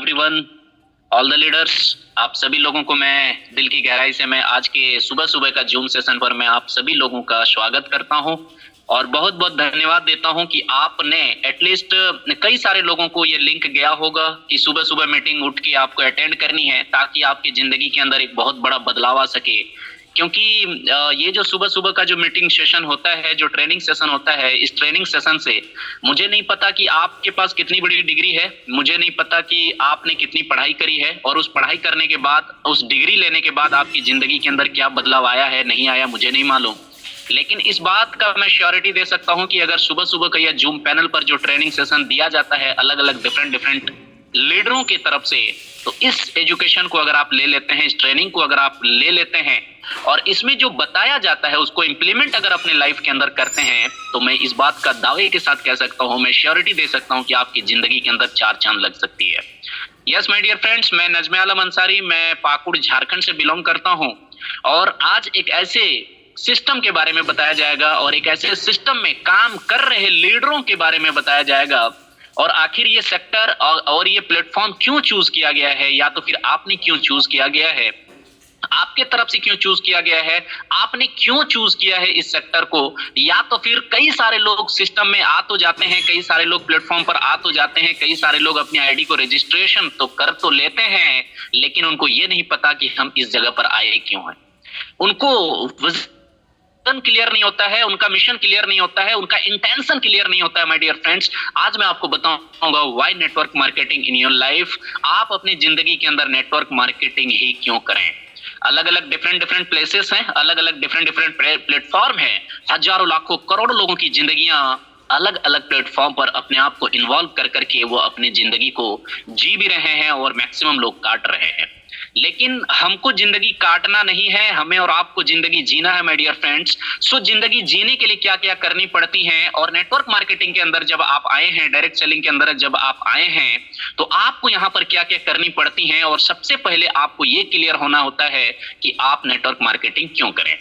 Everyone, all the leaders. आप सभी लोगों को मैं दिल की गहराई से मैं आज के सुबह सुबह का जूम सेशन पर मैं आप सभी लोगों का स्वागत करता हूं और बहुत बहुत धन्यवाद देता हूं कि आपने एटलीस्ट कई सारे लोगों को ये लिंक गया होगा कि सुबह सुबह मीटिंग उठ के आपको अटेंड करनी है ताकि आपकी जिंदगी के अंदर एक बहुत बड़ा बदलाव आ सके। क्योंकि ये जो सुबह सुबह का जो मीटिंग सेशन होता है, जो ट्रेनिंग सेशन होता है, इस ट्रेनिंग सेशन से मुझे नहीं पता कि आपके पास कितनी बड़ी डिग्री है, मुझे नहीं पता कि आपने कितनी पढ़ाई करी है और उस पढ़ाई करने के बाद, उस डिग्री लेने के बाद आपकी जिंदगी के अंदर क्या बदलाव आया है, नहीं आया, मुझे नहीं मालूम। लेकिन इस बात का मैं श्योरिटी दे सकता हूं कि अगर सुबह सुबह का यह जूम पैनल पर जो ट्रेनिंग सेशन दिया जाता है अलग अलग डिफरेंट लीडरों की तरफ से, तो इस एजुकेशन को अगर आप ले लेते हैं, इस ट्रेनिंग को अगर आप ले लेते हैं और इसमें जो बताया जाता है उसको इंप्लीमेंट अगर अपने लाइफ के अंदर करते हैं, तो मैं इस बात का दावे के साथ कह सकता हूं, मैं श्योरिटी दे सकता हूं कि आपकी जिंदगी के अंदर चार चांद लग सकती है। यस माय डियर फ्रेंड्स, मैं नजमे आलम अंसारी, मैं पाकुड़ झारखंड से बिलोंग करता हूं और आज एक ऐसे सिस्टम के बारे में बताया जाएगा और एक ऐसे सिस्टम में काम कर रहे लीडरों के बारे में बताया जाएगा और आखिर ये सेक्टर और ये प्लेटफॉर्म क्यों चूज किया गया है, या तो फिर आपने क्यों चूज किया गया है, आपके तरफ से क्यों चूज किया गया है, आपने क्यों चूज किया है इस सेक्टर को, या तो फिर कई सारे लोग सिस्टम में आ तो जाते हैं, कई सारे लोग प्लेटफॉर्म पर आ तो जाते हैं, कई सारे लोग अपनी आईडी को रजिस्ट्रेशन तो कर तो लेते हैं, लेकिन उनको ये नहीं पता कि हम इस जगह पर आए क्यों हैं। उनको क्लियर नहीं होता है, उनका मिशन क्लियर नहीं होता है, उनका इंटेंशन क्लियर नहीं होता है। माय डियर फ्रेंड्स, आज मैं आपको बताऊंगा why network marketing in your life. आप अपनी जिंदगी के अंदर नेटवर्क मार्केटिंग ही क्यों करें। अलग अलग डिफरेंट प्लेसेस हैं, अलग अलग डिफरेंट प्लेटफॉर्म है, हजारों लाखों करोड़ों लोगों की जिंदगियां अलग अलग प्लेटफॉर्म पर अपने आप को इन्वॉल्व कर करके वो अपनी जिंदगी को जी भी रहे हैं और मैक्सिमम लोग काट रहे हैं। लेकिन हमको जिंदगी काटना नहीं है, हमें और आपको जिंदगी जीना है माय डियर फ्रेंड्स। सो जिंदगी जीने के लिए क्या क्या करनी पड़ती हैं, और नेटवर्क मार्केटिंग के अंदर जब आप आए हैं, डायरेक्ट सेलिंग के अंदर जब आप आए हैं, तो आपको यहाँ पर क्या क्या करनी पड़ती हैं। और सबसे पहले आपको ये क्लियर होना होता है कि आप नेटवर्क मार्केटिंग क्यों करें।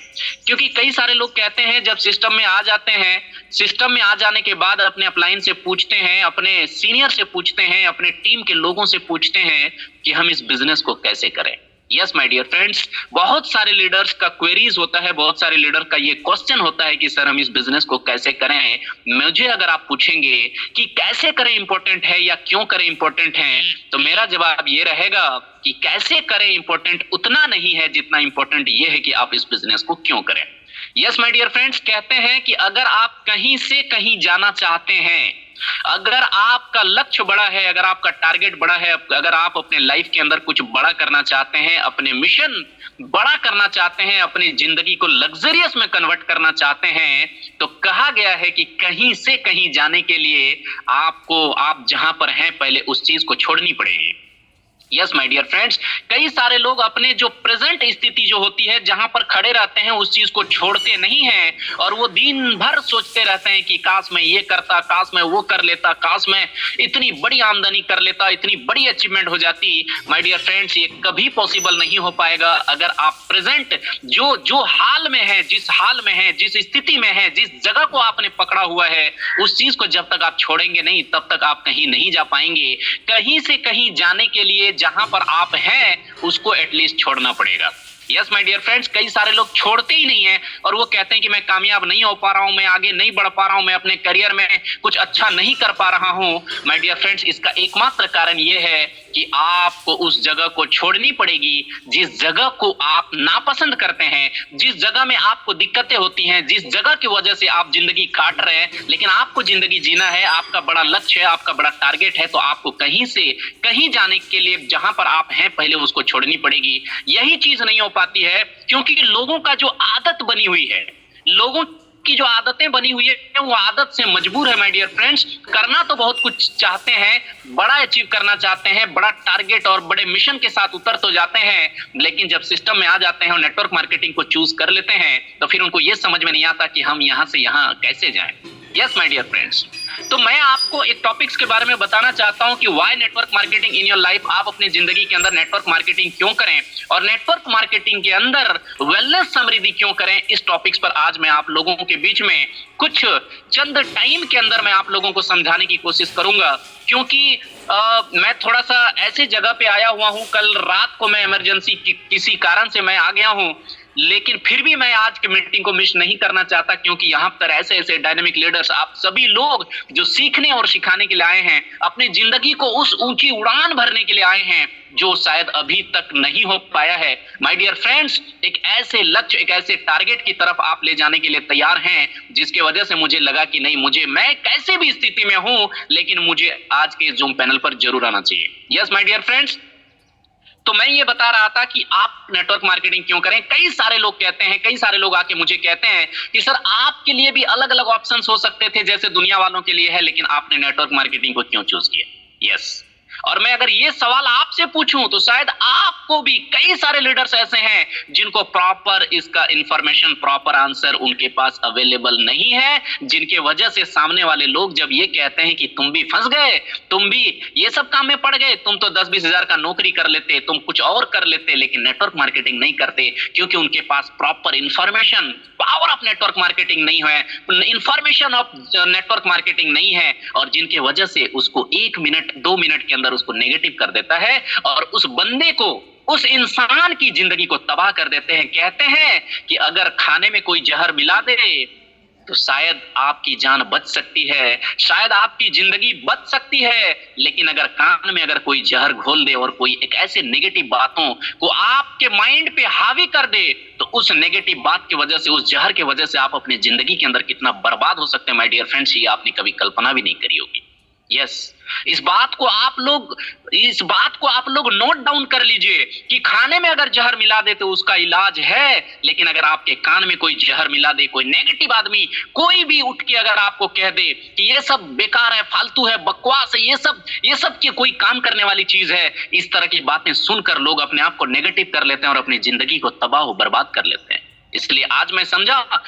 क्योंकि कई सारे लोग कहते हैं जब सिस्टम में आ जाते हैं, सिस्टम में आ जाने के बाद अपने अपलाइन से पूछते हैं, अपने सीनियर से पूछते हैं, अपने टीम के लोगों से पूछते हैं कि हम इस बिजनेस को कैसे करें। यस माय डियर फ्रेंड्स, बहुत सारे लीडर्स का क्वेरीज होता है, बहुत सारे लीडर का ये क्वेश्चन होता है कि सर हम इस बिजनेस को कैसे करें। मुझे अगर आप पूछेंगे कि कैसे करें इंपॉर्टेंट है या क्यों करें इंपॉर्टेंट है, तो मेरा जवाब ये रहेगा कि कैसे करें इंपॉर्टेंट उतना नहीं है जितना इंपॉर्टेंट ये है कि आप इस बिजनेस को क्यों करें। यस माय डियर फ्रेंड्स, कहते हैं कि अगर आप कहीं से कहीं जाना चाहते हैं, अगर आपका लक्ष्य बड़ा है, अगर आपका टारगेट बड़ा है, अगर आप अपने लाइफ के अंदर कुछ बड़ा करना चाहते हैं, अपने मिशन बड़ा करना चाहते हैं, अपनी जिंदगी को लग्जरियस में कन्वर्ट करना चाहते हैं, तो कहा गया है कि कहीं से कहीं जाने के लिए आपको, आप जहां पर हैं पहले उस चीज को छोड़नी पड़ेगी। यस माय डियर फ्रेंड्स, कई सारे लोग अपने जो प्रेजेंट स्थिति जो होती है, जहां पर खड़े रहते हैं, उस चीज को छोड़ते नहीं हैं और वो दिन भर सोचते रहते हैं कि काश मैं ये करता, काश मैं वो कर लेता, काश मैं इतनी बड़ी आमदनी कर लेता, इतनी बड़ी अचीवमेंट हो जाती। माय डियर फ्रेंड्स, ये कभी पॉसिबल नहीं हो पाएगा अगर आप प्रेजेंट जो हाल में है, जिस हाल में है, जिस स्थिति में है, जिस जगह को आपने पकड़ा हुआ है, उस चीज को जब तक आप छोड़ेंगे नहीं तब तक आप कहीं नहीं जा पाएंगे। कहीं से कहीं जाने के लिए जहां पर आप हैं उसको एटलीस्ट छोड़ना पड़ेगा। यस माय डियर फ्रेंड्स, कई सारे लोग छोड़ते ही नहीं है और वो कहते हैं कि मैं कामयाब नहीं हो पा रहा हूं, मैं आगे नहीं बढ़ पा रहा हूं, मैं अपने करियर में कुछ अच्छा नहीं कर पा रहा हूं। माय डियर फ्रेंड्स, इसका एकमात्र कारण ये है कि आपको उस जगह को छोड़नी पड़ेगी जिस जगह को आप नापसंद करते हैं, जिस जगह में आपको दिक्कतें होती हैं, जिस जगह की वजह से आप जिंदगी काट रहे हैं। लेकिन आपको जिंदगी जीना है, आपका बड़ा लक्ष्य है, आपका बड़ा टारगेट है, तो आपको कहीं से कहीं जाने के लिए जहां पर आप हैं पहले उसको छोड़नी पड़ेगी। यही चीज नहीं हो पाती है क्योंकि लोगों का जो आदत बनी हुई है, लोगों की जो आदतें बनी हुई है, वो आदत से मजबूर है। माय डियर फ्रेंड्स, करना तो बहुत कुछ चाहते हैं, बड़ा अचीव करना चाहते हैं, बड़ा टारगेट और बड़े मिशन के साथ उतर तो जाते हैं, लेकिन जब सिस्टम में आ जाते हैं और नेटवर्क मार्केटिंग को चूज कर लेते हैं, तो फिर उनको ये समझ में नहीं आता कि हम यहां से यहां कैसे जाएं। यस माय डियर फ्रेंड्स, तो मैं आपको एक टॉपिक्स के बारे में बताना चाहता हूं कि why network marketing in your life, आप अपनी जिंदगी के अंदर नेटवर्क मार्केटिंग क्यों करें और नेटवर्क मार्केटिंग के अंदर वेलनेस समृद्धि क्यों करें। इस टॉपिक्स पर आज मैं आप लोगों के बीच में कुछ चंद टाइम के अंदर मैं आप लोगों को समझाने की कोशिश करूंगा, क्योंकि मैं थोड़ा सा ऐसी जगह पे आया हुआ हूं। कल रात को मैं इमरजेंसी किसी कारण से मैं आ गया हूं, लेकिन फिर भी मैं आज की मीटिंग को मिस नहीं करना चाहता, क्योंकि यहाँ पर ऐसे ऐसे डायनेमिक लीडर्स, आप सभी लोग जो सीखने और सिखाने के लिए आए हैं, अपनी जिंदगी को उस ऊंची उड़ान भरने के लिए आए हैं जो शायद अभी तक नहीं हो पाया है। माय डियर फ्रेंड्स, एक ऐसे लक्ष्य, एक ऐसे टारगेट की तरफ आप ले जाने के लिए तैयार हैं, जिसके वजह से मुझे लगा कि नहीं, मैं कैसे भी स्थिति में हूं, लेकिन मुझे आज के जूम पैनल पर जरूर आना चाहिए। यस माय डियर फ्रेंड्स, तो मैं ये बता रहा था कि आप नेटवर्क मार्केटिंग क्यों करें। कई सारे लोग कहते हैं, कई सारे लोग आके मुझे कहते हैं कि सर आपके लिए भी अलग अलग ऑप्शंस हो सकते थे जैसे दुनिया वालों के लिए है, लेकिन आपने नेटवर्क मार्केटिंग को क्यों चूज किया। यस, और मैं अगर ये सवाल आपसे पूछूं तो शायद आपको भी कई सारे लीडर्स ऐसे हैं जिनको प्रॉपर इसका इंफॉर्मेशन, प्रॉपर आंसर उनके पास अवेलेबल नहीं है, जिनके वजह से सामने वाले लोग जब ये कहते हैं कि तुम भी फंस गए, तुम भी ये सब काम में पड़ गए, तुम तो 10-20 हजार का नौकरी कर लेते, तुम कुछ और कर लेते, लेकिन नेटवर्क मार्केटिंग नहीं करते, क्योंकि उनके पास proper information, power of network marketing नहीं है, इंफॉर्मेशन ऑफ नेटवर्क मार्केटिंग नहीं है, और जिनके वजह से उसको 1 मिनट 2 मिनट के अंदर उसको नेगेटिव कर देता है और उस बंदे को, उस इंसान की जिंदगी को तबाह कर देते हैं। कहते हैं कि अगर खाने में कोई जहर मिला दे तो शायद आपकी जान बच सकती है, शायद आपकी जिंदगी बच सकती है, लेकिन अगर कान में अगर कोई जहर घोल दे और कोई एक ऐसे नेगेटिव बातों को आपके माइंड पे हावी कर दे, तो उस नेगेटिव बात की वजह से, उस जहर की वजह से आप अपनी जिंदगी के अंदर कितना बर्बाद हो सकते हैं माय डियर फ्रेंड्स, ये आपने कभी कल्पना भी नहीं करी होगी। यस, इस बात को आप लोग नोट डाउन कर लीजिए कि खाने में अगर जहर मिला दे तो उसका इलाज है, लेकिन अगर आपके कान में कोई जहर मिला दे, कोई नेगेटिव आदमी कोई भी उठ के अगर आपको कह दे कि ये सब बेकार है, फालतू है, बकवास है, ये सब की कोई काम करने वाली चीज है, इस तरह की बातें सुनकर लोग अपने आप को नेगेटिव कर लेते हैं और अपनी जिंदगी को तबाह बर्बाद कर लेते हैं। इसलिए आज मैं समझा,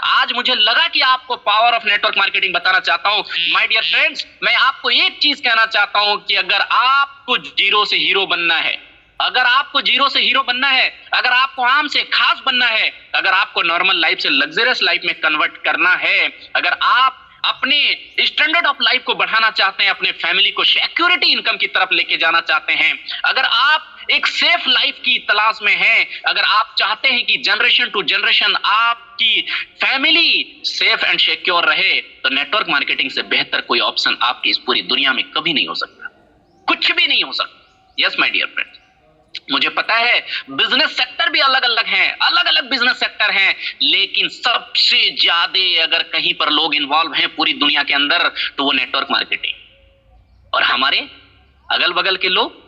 आज मुझे लगा कि आपको पावर ऑफ नेटवर्क मार्केटिंग बताना चाहता हूं। माय डियर फ्रेंड्स, मैं आपको एक चीज कहना चाहता हूं कि अगर आपको जीरो से हीरो बनना है, अगर आपको जीरो से हीरो बनना है, अगर आपको आम से खास बनना है, अगर आपको नॉर्मल लाइफ से लग्जरियस लाइफ में कन्वर्ट करना है, अगर आप अपने स्टैंडर्ड ऑफ लाइफ को बढ़ाना चाहते हैं, अपने फैमिली को सिक्योरिटी इनकम की तरफ लेके जाना चाहते हैं, अगर आप एक सेफ लाइफ की तलाश में हैं, अगर आप चाहते हैं कि जनरेशन टू जनरेशन आपकी फैमिली सेफ एंड सिक्योर रहे, तो नेटवर्क मार्केटिंग से बेहतर कोई ऑप्शन आपकी इस पूरी दुनिया में कभी नहीं हो सकता, कुछ भी नहीं हो सकता। यस माय डियर फ्रेंड्स, मुझे पता है बिजनेस सेक्टर भी अलग अलग हैं, अलग अलग बिजनेस सेक्टर हैं, लेकिन सबसे ज्यादा अगर कहीं पर लोग इन्वॉल्व हैं पूरी दुनिया के अंदर तो वो नेटवर्क मार्केटिंग। और हमारे अगल बगल के लोग,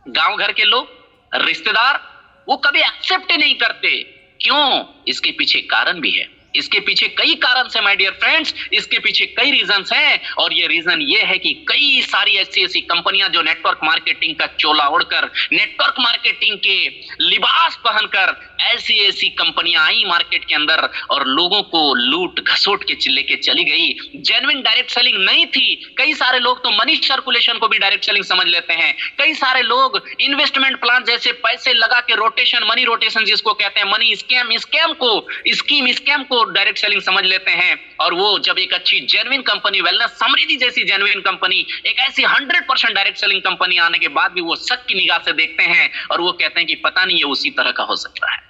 गांव घर के लोग, रिश्तेदार, वो कभी एक्सेप्ट ही नहीं करते। क्यों? इसके पीछे कारण भी है, इसके पीछे कई कारण से माय डियर फ्रेंड्स, इसके पीछे कई रीजंस हैं, और ये रीजन ये है कि कई सारी ऐसी कंपनियां जो नेटवर्क मार्केटिंग का चोला ओढ़कर, नेटवर्क मार्केटिंग के लिबास पहनकर ऐसी कंपनियां आई मार्केट के अंदर और लोगों को लूट घसोट के लेके चली गई। जेन्युइन डायरेक्ट सेलिंग नहीं थी। कई सारे लोग तो मनी सर्कुलेशन को भी डायरेक्ट सेलिंग समझ लेते हैं। कई सारे लोग इन्वेस्टमेंट प्लान जैसे पैसे लगा के रोटेशन, मनी रोटेशन जिसको कहते हैं, मनी स्कैम को डायरेक्ट सेलिंग समझ लेते हैं। और वो जब एक अच्छी जेन्युइन कंपनी, वेलनेस समृद्धि जैसी जेन्युइन कंपनी, एक ऐसी 100% डायरेक्ट सेलिंग कंपनी आने के बाद भी वो शक की निगाह से देखते हैं और वो कहते हैं कि पता नहीं ये उसी तरह का हो सकता है,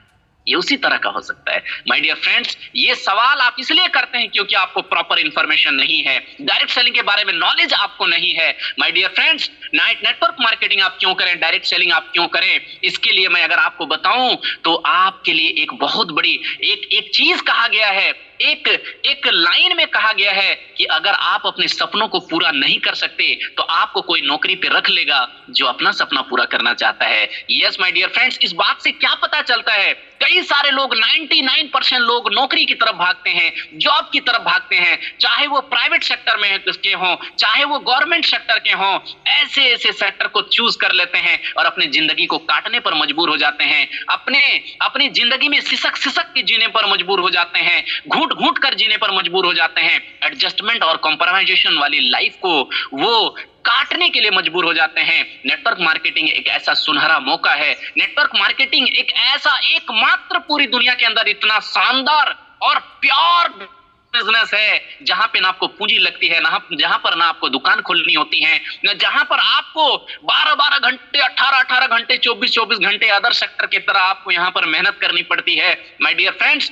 ये उसी तरह का हो सकता है। माय डियर फ्रेंड्स, ये सवाल आप इसलिए करते हैं क्योंकि आपको प्रॉपर इंफॉर्मेशन नहीं है, डायरेक्ट सेलिंग के बारे में नॉलेज आपको नहीं है। My dear friends, network marketing आप क्यों करें, डायरेक्ट सेलिंग आप क्यों करें, इसके लिए मैं अगर आपको बताऊं तो आपके लिए एक बहुत बड़ी एक चीज कहा गया है, एक लाइन में कहा गया है कि अगर आप अपने सपनों को पूरा नहीं कर सकते तो आपको कोई नौकरी पे रख लेगा जो अपना सपना पूरा करना चाहता है। यस माय डियर फ्रेंड्स, इस बात से क्या पता चलता है, कई सारे लोग 99% लोग नौकरी की तरफ भागते हैं, जॉब की तरफ भागते हैं, चाहे वो प्राइवेट सेक्टर में के हों, चाहे वो गवर्नमेंट सेक्टर के हों, ऐसे सेक्टर को चूज कर लेते हैं और अपनी जिंदगी को काटने पर मजबूर हो जाते हैं, अपनी जिंदगी में सिसक के जीने पर मजबूर हो जाते हैं, घुट घूट घूट कर जीने पर मजबूर हो जाते हैं। एडजस्टमेंट और कॉम्प्रोमाइजेशन वाली लाइफ को वो काटने के लिए मजबूर हो जाते हैं। नेटवर्क मार्केटिंग एक ऐसा सुनहरा मौका है। नेटवर्क मार्केटिंग एक ऐसा एकमात्र पूरी दुनिया के अंदर इतना शानदार और प्योर बिजनेस है जहां पे ना आपको पूंजी लगती है, ना जहां पर ना आपको दुकान खोलनी होती है, ना जहां पर आपको 12-12 घंटे 18-18 घंटे 24-24 घंटे अदर सेक्टर की तरह आपको यहां पर मेहनत करनी पड़ती है। My dear friends,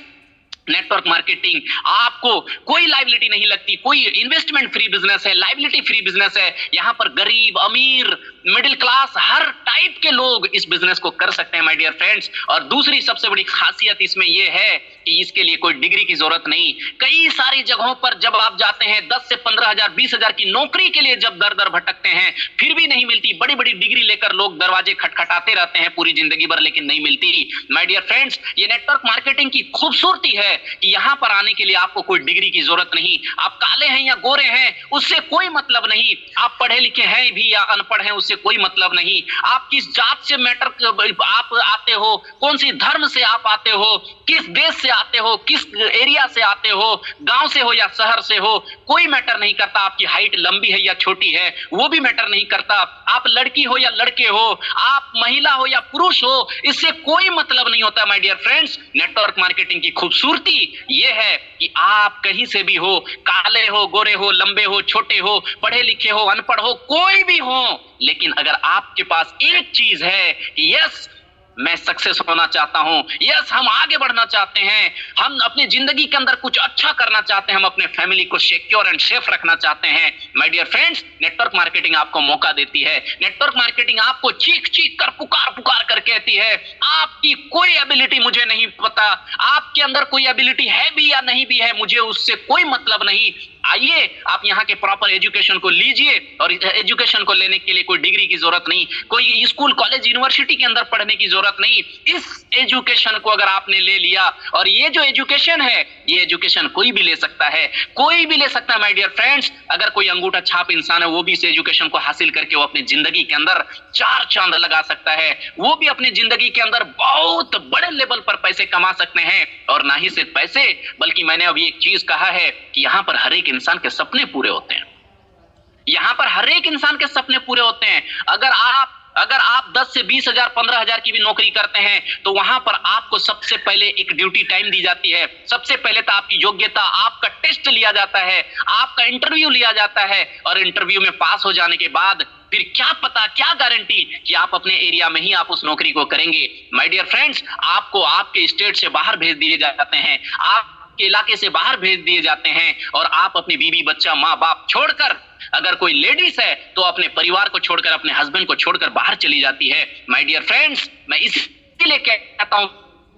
network marketing आपको कोई लाइबिलिटी नहीं लगती, कोई इन्वेस्टमेंट फ्री बिजनेस है, लाइबिलिटी फ्री बिजनेस है। यहां पर गरीब, अमीर, मिडिल क्लास, हर टाइप के लोग इस बिजनेस को कर सकते हैं माय डियर फ्रेंड्स। और दूसरी सबसे बड़ी खासियत इसमें यह है कि इसके लिए कोई डिग्री की जरूरत नहीं। कई सारी जगहों पर जब आप जाते हैं 10 से 15 हजार 20 हजार की नौकरी के लिए जब दर दर भटकते हैं, फिर भी नहीं मिलती। बड़ी बड़ी डिग्री लेकर लोग दरवाजे खटखटाते रहते हैं पूरी जिंदगी भर, लेकिन नहीं मिलती। माय डियर फ्रेंड्स, ये नेटवर्क मार्केटिंग की खूबसूरती है कि यहां पर आने के लिए आपको कोई डिग्री की जरूरत नहीं। आप काले हैं या गोरे हैं उससे कोई मतलब नहीं, आप पढ़े लिखे हैं भी या अनपढ़ हैं उससे कोई मतलब नहीं, आप किस जात से आप आते हो, कौन सी धर्म से आप आते हो, किस देश से आते हो, किस एरिया से आते हो, गांव से हो या शहर से हो, कोई मैटर नहीं करता। आपकी हाइट लंबी है या छोटी है वो भी मैटर नहीं करता। आप लड़की हो या लड़के हो, आप महिला हो या पुरुष हो, इससे कोई मतलब नहीं होता my dear friends. Network marketing की खूबसूरती यह है कि आप कहीं से भी हो, काले हो, गोरे हो, लंबे हो, छोटे हो, पढ़े लिखे हो, अनपढ़ हो, कोई भी हो, लेकिन अगर आपके पास एक चीज है कि यस मैं सक्सेस होना चाहता हूं, यस हम आगे बढ़ना चाहते हैं, हम अपनी जिंदगी के अंदर कुछ अच्छा करना चाहते हैं, हम अपने फैमिली को सिक्योर एंड सेफ रखना चाहते हैं, my dear friends, network marketing आपको मौका देती है। नेटवर्क मार्केटिंग आपको चीख चीख कर पुकार पुकार कर कहती है आपकी कोई एबिलिटी मुझे नहीं पता, आपके अंदर कोई एबिलिटी है भी या नहीं भी है मुझे उससे कोई मतलब नहीं। आइए आप यहाँ के प्रॉपर एजुकेशन को लीजिए, और एजुकेशन को लेने के लिए कोई डिग्री की जरूरत नहीं, कोई स्कूल कॉलेज यूनिवर्सिटी के अंदर पढ़ने की जरूरत नहीं। इस एजुकेशन को अगर आपने ले लिया, और ये जो एजुकेशन है ये एजुकेशन कोई भी ले सकता है, कोई भी ले सकता है माय डियर फ्रेंड्स। अगर कोई अंगूठा छाप इंसान है वो भी इस एजुकेशन को हासिल करके वो अपनी जिंदगी के अंदर 4 चांद लगा सकता है, वो भी अपनी जिंदगी के अंदर बहुत बड़े लेवल पर पैसे कमा सकते हैं। और ना ही सिर्फ पैसे, बल्कि मैंने अभी एक चीज कहा है कि यहां पर हर एक इंसान के सपने पूरे होते हैं, यहां पर हर एक इंसान के सपने पूरे होते हैं। अगर आप 10 से 20 हजार 15 हजार की भी नौकरी करते हैं तो वहां पर आपको सबसे पहले एक ड्यूटी टाइम दी जाती है। सबसे पहले तो आपकी योग्यता, आपका टेस्ट लिया जाता है, आपका इंटरव्यू लिया जाता है, और इंटरव्यू में पास हो जाने के बाद फिर क्या पता, क्या गारंटी कि आप अपने एरिया में ही आप उस नौकरी को करेंगे। माय डियर फ्रेंड्स, आपको आपके स्टेट से बाहर भेज दिए जाते हैं, आपके इलाके से बाहर भेज दिए जाते हैं, और आप अपनी बीवी बच्चा माँ बाप छोड़कर, अगर कोई लेडीज है तो अपने परिवार को छोड़कर, अपने हस्बैंड को छोड़कर बाहर चली जाती है। माय डियर फ्रेंड्स, मैं इसलिए कहता हूं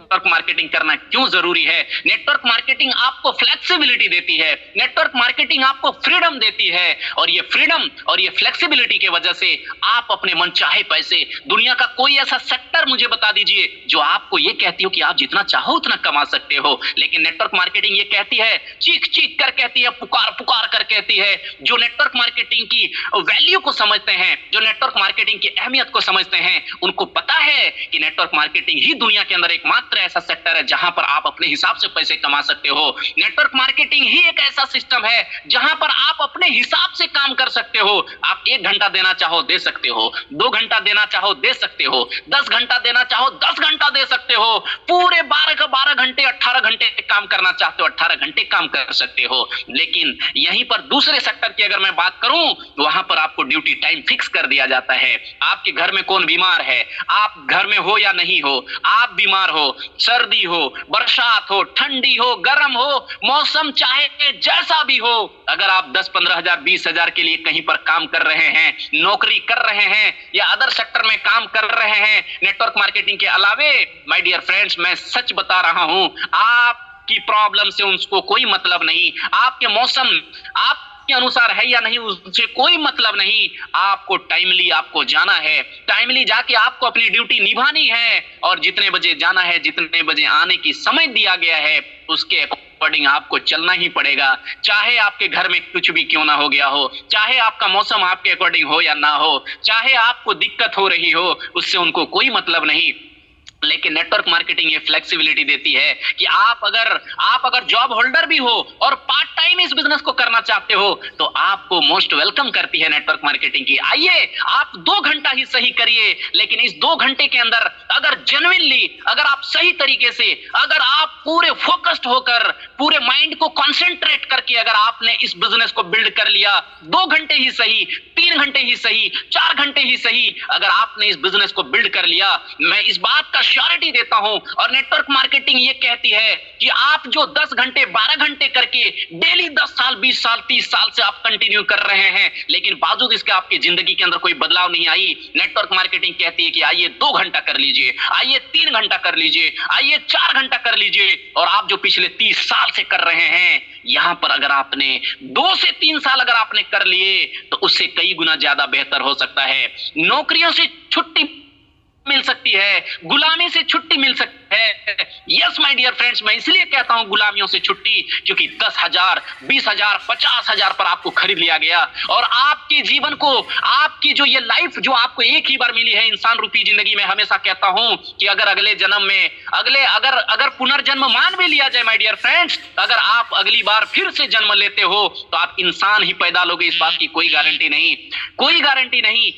नेटवर्क मार्केटिंग करना क्यों जरूरी है। नेटवर्क मार्केटिंग आपको फ्लेक्सिबिलिटी देती है, नेटवर्क मार्केटिंग आपको फ्रीडम देती है, और ये फ्रीडम और ये फ्लेक्सिबिलिटी की वजह से आप अपने मन चाहे पैसे, दुनिया का कोई ऐसा सेक्टर मुझे बता दीजिए जो आपको ये कहती हो कि आप जितना चाहो उतना कमा सकते हो। लेकिन नेटवर्क मार्केटिंग ये कहती है, चीख चीख कर कहती है, पुकार पुकार कर कहती है। जो नेटवर्क मार्केटिंग की वैल्यू को समझते हैं, जो नेटवर्क मार्केटिंग की अहमियत को समझते हैं, उनको पता है कि नेटवर्क मार्केटिंग ही दुनिया के अंदर एकमात्र ऐसा सेक्टर है जहां पर आप अपने हिसाब से पैसे कमा सकते हो। नेटवर्क मार्केटिंग ही एक ऐसा सिस्टम है जहां पर आप अपने हिसाब से काम कर सकते हो। आप 1 घंटा देना चाहो दे सकते हो, 2 घंटा देना चाहो दे सकते हो, 10 घंटा देना चाहो 10 घंटा दे सकते हो, पूरे 12 घंटे 18 घंटे काम करना चाहते हो 18 घंटे काम कर सकते हो। लेकिन यहीं पर दूसरे सेक्टर की अगर मैं बात करूं, वहां पर आपको ड्यूटी टाइम फिक्स कर दिया जाता है। आपके घर में कौन बीमार है, आप घर में हो या नहीं हो, आप बीमार हो, सर्दी हो, बरसात हो, ठंडी हो, गर्म हो, मौसम चाहे जैसा भी हो, अगर आप 10-15 हजार 20 हजार के लिए कहीं पर काम कर रहे हैं, नौकरी कर रहे हैं, या अदर सेक्टर में काम कर रहे हैं नेटवर्क मार्केटिंग के अलावे, माय डियर फ्रेंड्स, मैं सच बता रहा हूं, आपकी प्रॉब्लम से उनको कोई मतलब नहीं, आपके मौसम आप के अनुसार है या नहीं उससे कोई मतलब नहीं। आपको टाइमली आपको जाना है, टाइमली जाके आपको अपनी ड्यूटी निभानी है, और जितने बजे जाना है, जितने बजे आने की समय दिया गया है उसके अकॉर्डिंग आपको चलना ही पड़ेगा। चाहे आपके घर में कुछ भी क्यों ना हो गया हो, चाहे आपका मौसम आपके अकॉर्डिंग हो या ना हो, चाहे आपको दिक्कत हो रही हो, उससे उनको कोई मतलब नहीं। लेकिन नेटवर्क मार्केटिंग ये फ्लेक्सिबिलिटी देती है कि आप अगर जॉब होल्डर भी हो और पार्ट टाइम इस बिजनेस को करना चाहते हो तो आपको मोस्ट वेलकम करती है नेटवर्क मार्केटिंग की। आइए आप 2 घंटा ही सही करिए, लेकिन इस 2 घंटे के अंदर अगर जेन्युइनली, अगर आप सही तरीके से, अगर आप पूरे फोकस्ड होकर, पूरे माइंड को कॉन्सेंट्रेट करके अगर आपने इस बिजनेस को बिल्ड कर लिया, 2 घंटे ही सही, 3 घंटे ही सही, 4 घंटे ही सही, अगर आपने इस बिजनेस को बिल्ड कर लिया, मैं इस बात का श्योरिटी देता हूं। और नेटवर्क मार्केटिंग ये कहती है कि आप जो 10 घंटे 12 घंटे करके डेली 10 साल 20 साल 30 साल से आप कंटिन्यू कर रहे हैं, लेकिन बावजूद इसके आपकी जिंदगी के अंदर कोई बदलाव नहीं आई, नेटवर्क मार्केटिंग कहती है कि आइए 2 घंटा कर लीजिए, आइए 3 घंटा कर लीजिए, आइए 4 घंटा कर लीजिए, और आप जो पिछले 30 साल से कर रहे हैं, यहां पर अगर आपने 2 से 3 साल अगर आपने कर लिए तो उससे कई गुना ज्यादा बेहतर हो सकता है। नौकरियों से छुट्टी मिल सकती है, गुलामी से छुट्टी मिल सकती है। यस माय डियर फ्रेंड्स, मैं इसलिए कहता हूं गुलामियों से छुट्टी, क्योंकि 10,000 20,000 50,000 पर आपको खरीद लिया गया, और आपके जीवन को, आपकी जो ये लाइफ जो आपको एक ही बार मिली है इंसान रूपी जिंदगी में, हमेशा कहता हूं कि अगर अगले जन्म में, अगर पुनर्जन्म मान भी लिया जाए माय डियर फ्रेंड्स, अगर आप अगली बार फिर से जन्म लेते हो तो आप इंसान ही पैदा लोगे, इस बात की कोई गारंटी नहीं, कोई गारंटी नहीं।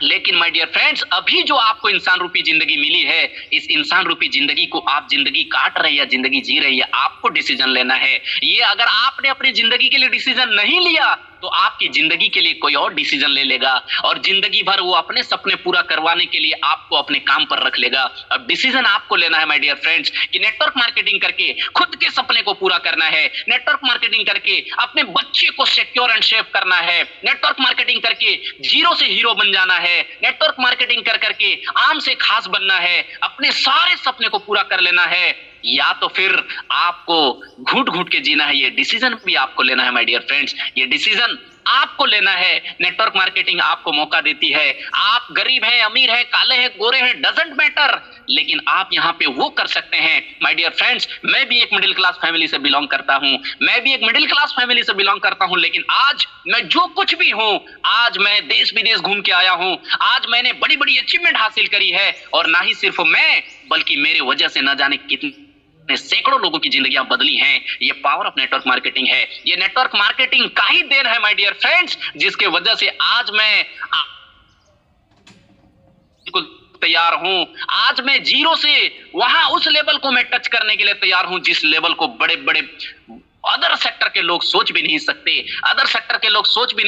लेकिन माय डियर फ्रेंड्स, अभी जो आपको इंसान रूपी जिंदगी मिली है, इस इंसान रूपी जिंदगी को आप जिंदगी काट रहे हैं या जिंदगी जी रही है, आपको डिसीजन लेना है। ये अगर आपने अपनी जिंदगी के लिए डिसीजन नहीं लिया तो आपकी जिंदगी के लिए कोई और डिसीजन ले लेगा, और जिंदगी भर वो अपने सपने पूरा करवाने के लिए आपको अपने काम पर रख लेगा। अब डिसीजन आपको लेना है माय डियर फ्रेंड्स कि नेटवर्क मार्केटिंग करके खुद के सपने को पूरा करना है, नेटवर्क मार्केटिंग करके अपने बच्चे को सिक्योर एंड सेफ करना है, नेटवर्क मार्केटिंग करके जीरो से हीरो बन जाना है, नेटवर्क मार्केटिंग कर करके आम से खास बनना है, अपने सारे सपने को पूरा कर लेना है, या तो फिर आपको घुट घुट के जीना है। ये डिसीजन भी आपको लेना है माय डियर फ्रेंड्स, ये डिसीजन आपको लेना है। नेटवर्क मार्केटिंग आपको मौका देती है, आप गरीब हैं, अमीर हैं, काले हैं, गोरे हैं, डजंट मैटर, लेकिन आप यहां पे वो कर सकते हैं माय डियर फ्रेंड्स। मैं भी एक मिडिल क्लास फैमिली से बिलोंग करता हूं, बिलोंग करता हूं, लेकिन आज मैं जो कुछ भी हूं, आज मैं देश विदेश घूम के आया हूं, आज मैंने बड़ी बड़ी अचीवमेंट हासिल करी है, और ना ही सिर्फ मैं, बल्कि मेरे वजह से न जाने कितने सैकड़ों लोगों की जिंदगियां बदली हैं। ये पावर ऑफ नेटवर्क मार्केटिंग है, ये नेटवर्क मार्केटिंग का ही देन है माय डियर फ्रेंड्स, जिसके वजह से आज मैं तैयार हूं, आज मैं जीरो से वहां उस लेवल को मैं टच करने के लिए तैयार हूं जिस लेवल को बड़े बड़े अदर सेक्टर के लोग सोच भी नहीं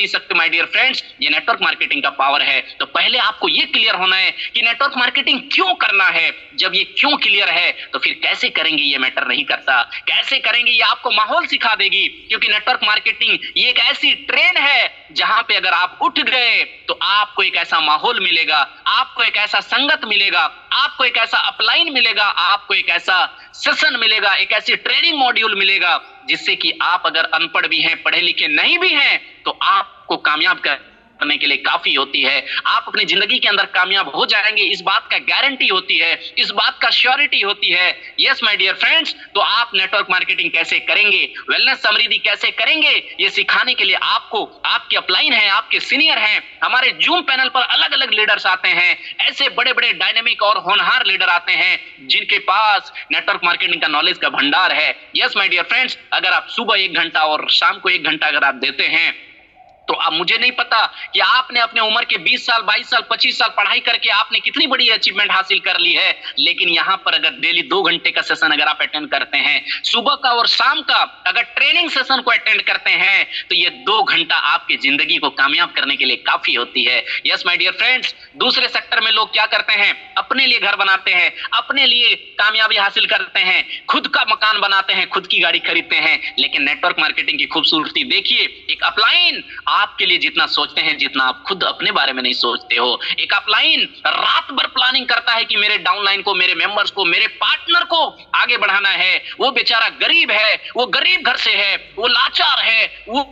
सकते, माय डियर फ्रेंड्स। ये नेटवर्क मार्केटिंग का पावर है। तो पहले आपको ये क्लियर होना है कि नेटवर्क मार्केटिंग क्यों करना है। जब ये क्यों क्लियर है तो फिर कैसे करेंगे ये मैटर नहीं करता, कैसे करेंगे ये आपको माहौल सिखा देगी, क्योंकि नेटवर्क मार्केटिंग ये एक ऐसी ट्रेन है जहां पे अगर आप उठ गए तो आपको एक ऐसा माहौल मिलेगा, आपको एक ऐसा संगत मिलेगा, आपको एक ऐसा अपलाइन मिलेगा, आपको एक ऐसा सेशन मिलेगा, एक ऐसी ट्रेनिंग मॉड्यूल मिलेगा जिससे कि आप अगर अनपढ़ भी हैं, पढ़े लिखे नहीं भी हैं, तो आपको कामयाब करने के लिए काफी होती है। आप अपनी जिंदगी के अंदर कामयाब हो जाएंगे, इस बात का गारंटी होती है, इस बात का श्योरिटी होती है। यस माय डियर फ्रेंड्स, तो आप नेटवर्क मार्केटिंग कैसे करेंगे, वेलनेस समृद्धि कैसे करेंगे, ये सिखाने के लिए आपको, आपके अपलाइन हैं, आपके सीनियर हैं, हमारे जूम पैनल पर अलग अलग लीडर्स आते हैं, ऐसे बड़े बड़े डायनेमिक और होनहार लीडर आते हैं जिनके पास नेटवर्क मार्केटिंग का नॉलेज का भंडार है। यस माय डियर फ्रेंड्स, अगर आप सुबह 1 घंटा और शाम को 1 घंटा अगर आप देते हैं, तो अब मुझे नहीं पता कि आपने अपने उम्र के 20 साल 22 साल 25 साल पढ़ाई करके आपने कितनी बड़ी अचीवमेंट हासिल कर ली है, लेकिन यहां पर अगर डेली 2 घंटे का सेशन अगर आप अटेंड करते हैं, सुबह का और शाम का अगर ट्रेनिंग सेशन को अटेंड करते हैं, तो ये 2 घंटा आपकी जिंदगी को कामयाब करने के लिए काफी होती है। यस माय डियर फ्रेंड्स, दूसरे सेक्टर में लोग क्या करते हैं, अपने लिए घर बनाते हैं, अपने लिए कामयाबी हासिल करते हैं, खुद का मकान बनाते हैं, खुद की गाड़ी खरीदते हैं, लेकिन नेटवर्क मार्केटिंग की खूबसूरती देखिए, एक अपलाइन आपके लिए जितना सोचते हैं, जितना आप खुद अपने बारे में नहीं सोचते हो। एक अपलाइन रात भर प्लानिंग करता है कि मेरे डाउनलाइन को, मेरे मेंबर्स को, मेरे पार्टनर को आगे बढ़ाना है। वो बेचारा गरीब है, वो गरीब घर से है, वो लाचार है, वो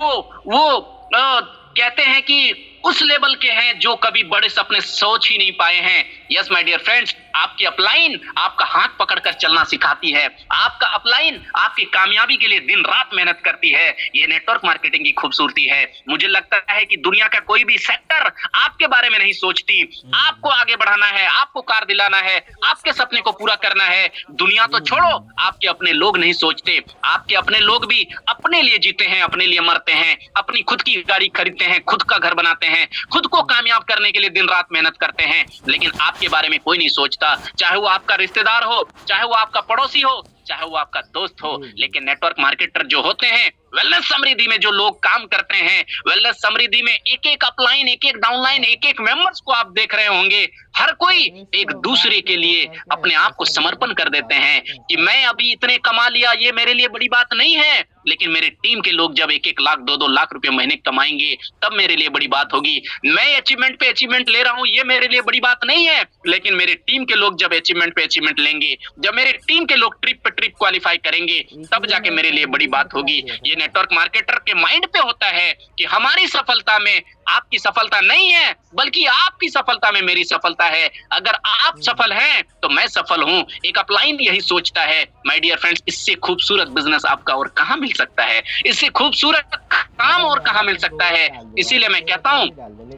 कहते हैं कि उस लेवल के हैं जो कभी बड़े सपने सोच ही नहीं पाए हैं। यस माय डियर फ्रेंड्स, आपकी अपलाइन आपका हाथ पकड़कर चलना सिखाती है। आपका अपलाइन आपकी कामयाबी के लिए दिन रात मेहनत करती है। ये नेटवर्क मार्केटिंग की खूबसूरती है। मुझे लगता है कि दुनिया का कोई भी सेक्टर आपके बारे में नहीं सोचती। आपको आगे बढ़ाना है, आपको कार दिलाना है, आपके सपने को पूरा करना है। दुनिया तो छोड़ो, आपके अपने लोग नहीं सोचते। आपके अपने लोग भी अपने लिए जीते हैं, अपने लिए मरते हैं, अपनी खुद की गाड़ी खरीदते हैं, खुद का घर बनाते हैं, खुद को कामयाब करने के लिए दिन रात मेहनत करते हैं। लेकिन आपके बारे में कोई नहीं सोचता, चाहे वो आपका रिश्तेदार हो, चाहे वो आपका पड़ोसी हो, चाहे वो आपका दोस्त हो। लेकिन नेटवर्क मार्केटर जो होते हैं, वेलनेस समृद्धि में जो लोग काम करते हैं, वेलनेस समृद्धि में एक एक अपलाइन, एक एक डाउनलाइन, एक एक मेंबर्स को आप देख रहे होंगे, हर कोई एक दूसरे के लिए अपने आप को समर्पण कर देते हैं कि मैं अभी इतने कमा लिया, ये मेरे लिए बड़ी बात नहीं है, लेकिन मेरे टीम के लोग जब 1-1 लाख 2-2 लाख रुपए महीने कमाएंगे तब मेरे लिए बड़ी बात होगी। मैं अचीवमेंट पे अचीवमेंट ले रहा हूं, ये मेरे लिए बड़ी बात नहीं है, लेकिन मेरे टीम के लोग जब अचीवमेंट पे अचीवमेंट लेंगे, जब मेरे टीम के लोग ट्रिप पे ट्रिप क्वालिफाई करेंगे, तब जाके मेरे लिए बड़ी बात होगी। ये नेटवर्क मार्केटर के माइंड पे होता है कि हमारी सफलता में आपकी सफलता नहीं है, बल्कि आपकी सफलता में मेरी सफलता है। अगर आप सफल हैं तो मैं सफल हूं। एक अपलाइन यही सोचता है। माय डियर फ्रेंड्स, इससे खूबसूरत बिजनेस आपका और कहां मिल सकता है, इससे खूबसूरत काम और कहां मिल सकता है। इसीलिए मैं कहता हूं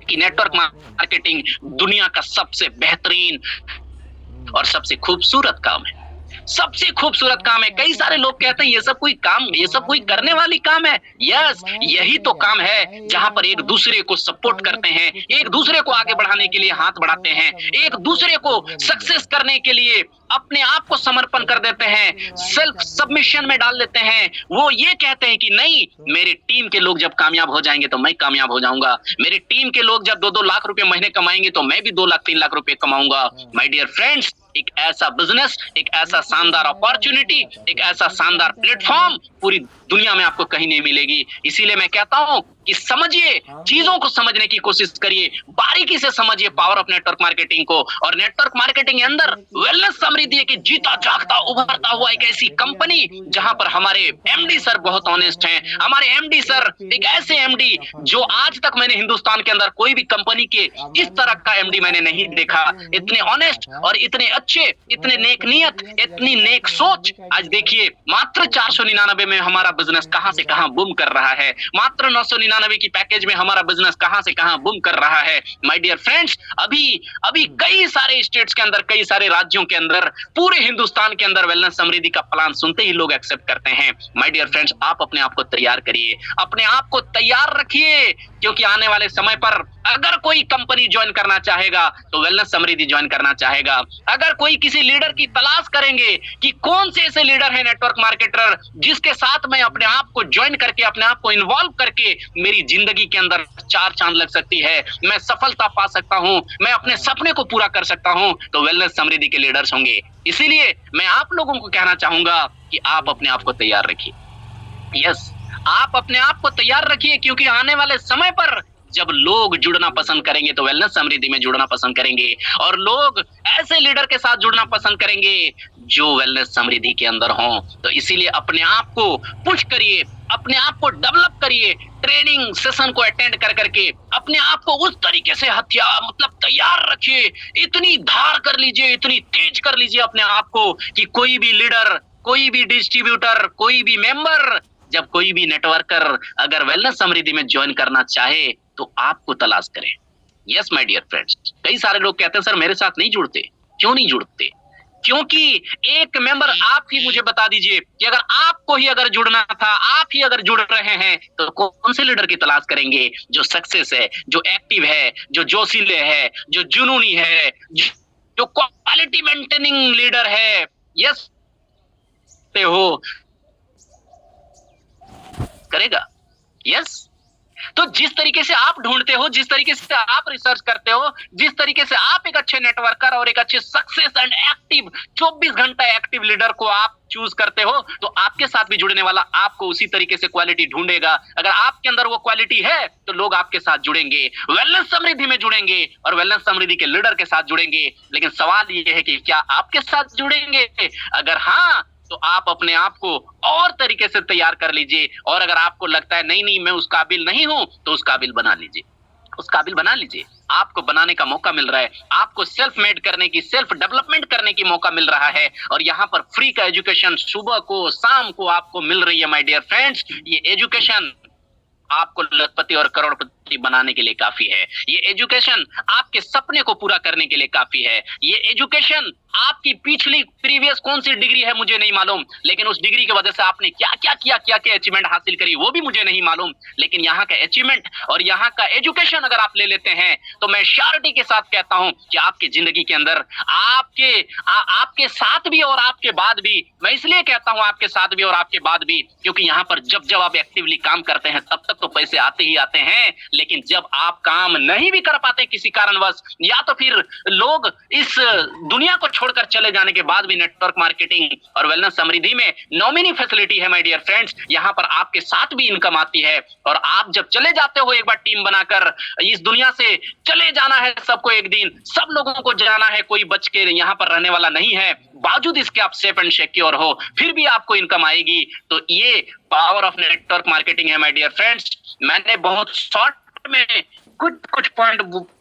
कि नेटवर्क मार्केटिंग दुनिया का सबसे बेहतरीन और सबसे खूबसूरत काम है, सबसे खूबसूरत काम है। कई सारे लोग कहते हैं ये सब कोई करने वाली काम है। यस, यही तो काम है जहां पर एक दूसरे को सपोर्ट करते हैं, एक दूसरे को आगे बढ़ाने के लिए हाथ बढ़ाते हैं, एक दूसरे को सक्सेस करने के लिए अपने आप को समर्पण कर देते हैं, सेल्फ सबमिशन में डाल देते हैं। वो ये कहते हैं कि नहीं, मेरे टीम के लोग जब कामयाब हो जाएंगे तो मैं कामयाब हो जाऊंगा, मेरे टीम के लोग जब 2-2 लाख रुपए महीने कमाएंगे तो मैं भी 2 लाख 3 लाख रुपए कमाऊंगा। माय डियर फ्रेंड्स, एक ऐसा बिजनेस, एक ऐसा शानदार अपॉर्चुनिटी, एक ऐसा शानदार प्लेटफॉर्म पूरी दुनिया में आपको कहीं नहीं मिलेगी। इसीलिए मैं कहता हूं कि समझिए, चीजों को समझने की कोशिश करिए, बारीकी से समझिए पावर ऑफ नेटवर्क मार्केटिंग को। और नेटवर्क मार्केटिंग के अंदर वेलनेस समृद्धि की जीता जागता उभरता हुआ एक ऐसी कंपनी जहां पर हमारे एमडी सर बहुत ऑनेस्ट हैं। हमारे एमडी सर एक ऐसे एमडी जो आज तक मैंने हिंदुस्तान के अंदर कोई भी कंपनी के इस तरह का एमडी मैंने नहीं देखा। इतने ऑनेस्ट और इतने अच्छे, इतने नेक नियत, इतनी नेक सोच। आज देखिए, मात्र 499 में हमारा बिजनेस कहां से कहां बूम कर रहा है, मात्र 999 की पैकेज में हमारा बिजनेस कहां से कहां बूम कर रहा है। माय डियर फ्रेंड्स, अभी कई सारे स्टेट्स के अंदर, कई सारे राज्यों के अंदर, पूरे हिंदुस्तान के अंदर वेलनेस समृद्धि का प्लान सुनते ही लोग एक्सेप्ट करते हैं। माय डियर फ्रेंड्स, आप अपने आप को तैयार करिए, अपने आप को तैयार रखिए, क्योंकि आने वाले समय पर अगर कोई कंपनी ज्वाइन करना चाहेगा तो वेलनेस समृद्धि ज्वाइन करना चाहेगा। अगर कोई किसी लीडर की तलाश करेंगे कि कौन से ऐसे लीडर है नेटवर्क मार्केटर जिसके साथ मैं अपने आप को ज्वाइन करके, अपने आप को इन्वॉल्व करके मेरी जिंदगी के अंदर 4 चांद लग सकती है, मैं सफलता पा सकता हूं, मैं अपने सपने को पूरा कर सकता हूं, तो वेलनेस समृद्धि के लीडर्स होंगे। इसीलिए मैं आप लोगों को कहना चाहूंगा कि आप अपने आप को तैयार रखिए। यस, आप अपने आप को तैयार रखिए, क्योंकि आने वाले समय पर जब लोग जुड़ना पसंद करेंगे तो वेलनेस समृद्धि में जुड़ना पसंद करेंगे, और लोग ऐसे लीडर के साथ जुड़ना पसंद करेंगे जो वेलनेस समृद्धि के अंदर हों। तो इसीलिए अपने आप को पुश करिए, अपने आप को डेवलप करिए, ट्रेनिंग सेशन को अटेंड कर करके अपने आप को उस तरीके से तैयार रखिए, इतनी धार कर लीजिए, इतनी तेज कर लीजिए अपने आप को कि कोई भी लीडर, कोई भी डिस्ट्रीब्यूटर, कोई भी मेंबर, जब कोई भी नेटवर्कर अगर वेलनेस समृद्धि में ज्वाइन करना चाहे तो आपको तलाश करें। यस माय डियर फ्रेंड्स, कई सारे लोग कहते हैं सर मेरे साथ नहीं जुड़ते। क्यों नहीं जुड़ते? क्योंकि एक मेंबर आप ही मुझे बता दीजिए कि अगर आपको ही अगर जुड़ना था, आप ही अगर जुड़ रहे हैं, तो कौन से लीडर की तलाश करेंगे जो सक्सेस है, जो एक्टिव है, जो जोशीले है, जो जुनूनी है, जो क्वालिटी मेंटेनिंग लीडर है। यस हो करेगा। यस, तो जिस तरीके से आप ढूंढते हो, जिस तरीके से आप रिसर्च करते हो, जिस तरीके से आप एक अच्छे नेटवर्कर और एक अच्छे सक्सेस एंड एक्टिव 24 घंटा एक्टिव लीडर को आप चूज करते हो, तो आपके साथ भी जुड़ने वाला आपको उसी तरीके से क्वालिटी ढूंढेगा। अगर आपके अंदर वो क्वालिटी है तो लोग आपके साथ जुड़ेंगे, वेलनेस समृद्धि में जुड़ेंगे और वेलनेस समृद्धि के लीडर के साथ जुड़ेंगे। लेकिन सवाल ये है कि क्या आपके साथ जुड़ेंगे? अगर हाँ, तो आप अपने आप को और तरीके से तैयार कर लीजिए, और अगर आपको लगता है नहीं मैं उस काबिल नहीं हूं, तो उस काबिल बना लीजिए, उस काबिल बना लीजिए। आपको बनाने का मौका मिल रहा है, आपको सेल्फ मेड करने की, सेल्फ डेवलपमेंट करने की मौका मिल रहा है, और यहाँ पर फ्री का एजुकेशन सुबह को शाम को आपको मिल रही है माय डियर फ्रेंड्स। ये एजुकेशन आपको लखपति और करोड़पति बनाने के लिए काफी है। ये एजुकेशन आपके सपने को पूरा करने के लिए काफी है। ये एजुकेशन आपकी पिछली प्रीवियस कौन सी डिग्री है मुझे नहीं मालूम, लेकिन उस डिग्री की वजह से आपने क्या क्या किया, क्या क्या अचीवमेंट हासिल करी वो भी मुझे नहीं मालूम, लेकिन यहाँ का अचीवमेंट और यहाँ का एजुकेशन अगर आप ले लेते हैं तो मैं श्योरिटी के साथ कहता हूं कि आपकी जिंदगी के अंदर आपके साथ भी और आपके बाद भी, मैं इसलिए कहता हूं आपके साथ भी और आपके बाद भी, क्योंकि यहाँ पर जब जब आप एक्टिवली काम करते हैं तब तक तो पैसे आते ही आते हैं, लेकिन जब आप काम नहीं भी कर पाते किसी कारणवश, या तो फिर लोग इस दुनिया को छोड़कर चले जाने के बाद भी नेटवर्क मार्केटिंग और वेलनेस समृद्धि में नॉमिनी फैसिलिटी है माय डियर फ्रेंड्स। यहाँ पर आपके साथ भी इनकम आती है, और आप जब चले जाते हो एक बार टीम बनाकर, इस दुनिया से चले जाना है सबको एक दिन, सब लोगों को जाना है, कोई बच के यहाँ पर रहने वाला नहीं है, बावजूद इसके आप सेफ एंड सिक्योर हो, फिर भी आपको इनकम आएगी। तो ये पावर ऑफ नेटवर्क मार्केटिंग है माय डियर फ्रेंड्स। मैंने बहुत शॉर्ट में कुछ पॉइंट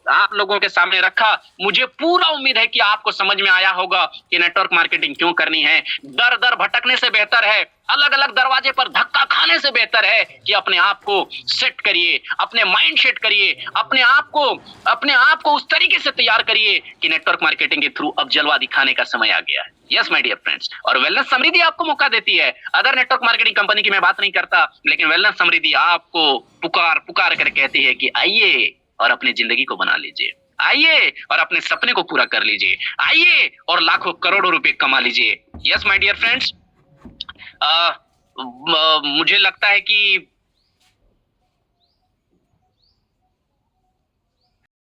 आप लोगों के सामने रखा, मुझे पूरा उम्मीद है कि आपको समझ में आया होगा कि नेटवर्क मार्केटिंग क्यों करनी है। दर दर भटकने से बेहतर है, अलग अलग दरवाजे पर धक्का खाने से बेहतर है कि अपने आप को सेट करिए, अपने माइंड सेट करिए, अपने आप को उस तरीके से तैयार करिए कि नेटवर्क मार्केटिंग के थ्रू अब जलवा दिखाने का समय आ गया है। यस माय डियर फ्रेंड्स, और वेलनेस समृद्धि आपको मौका देती है। अगर नेटवर्क मार्केटिंग कंपनी की मैं बात नहीं करता, लेकिन वेलनेस समृद्धि आपको पुकार पुकार कर कहती है कि आइए और अपनी जिंदगी को बना लीजिए, आइए और अपने सपने को पूरा कर लीजिए, आइए और लाखों करोड़ों रुपए कमा लीजिए। यस माय डियर फ्रेंड्स, मुझे लगता है कि